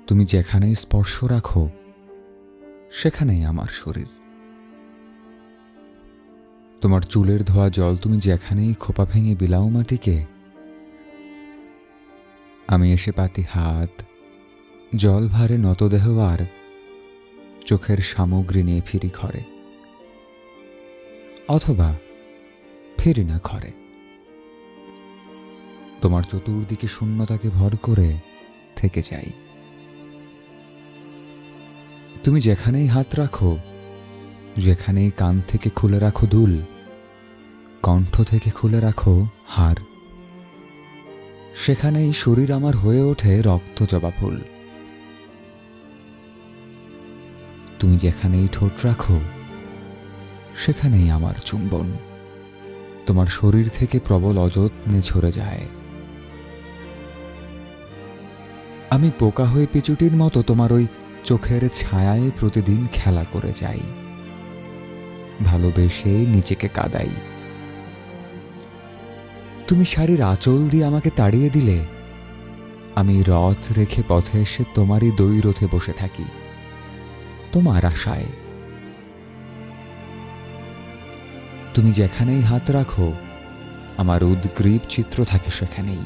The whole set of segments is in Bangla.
তুমি যেখানেই স্পর্শ রাখো সেখানেই আমার শরীর। তোমার চুলের ধোয়া জল তুমি যেখানেই খোপা ভেঙে বিলাও মাটিকে, আমি এসে পাতি হাত, জল ভারে নতদেহ আর চোখের সামগ্রী নিয়ে ফিরি ঘরে, অথবা ফিরি না ঘরে। তোমার চতুর্দিকে শূন্যতাকে ভর করে থেকে যাই। তুমি যেখানেই হাত রাখো, যেখানেই কান থেকে খুলে রাখো দুল, কণ্ঠ থেকে খুলে রাখো হার, সেখানেই শরীর আমার হয়ে ওঠে রক্ত জবা ফুল। তুমি যেখানেই ঠোঁট রাখো সেখানেই আমার চুম্বন তোমার শরীর থেকে প্রবল অযত্নে ঝরে যায়। আমি পোকা হয়ে পিচুটির মতো তোমার ওই চোখের ছায়ায় প্রতিদিন খেলা করে যাই, ভালোবেসে নিজেকে কাদাই। তুমি শাড়ির আঁচল দিয়ে আমাকে তাড়িয়ে দিলে, আমি রথ রেখে পথে এসে তোমারই দৈরথে বসে থাকি, তোমার আশায়। তুমি যেখানেই হাত রাখো আমার উদ্গ্রীব চিত্র থাকে সেখানেই।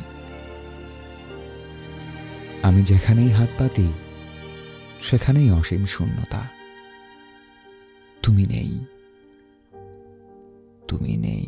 আমি যেখানেই হাত পাতি সেখানেই অসীম শূন্যতা। তুমি নেই, তুমি নেই।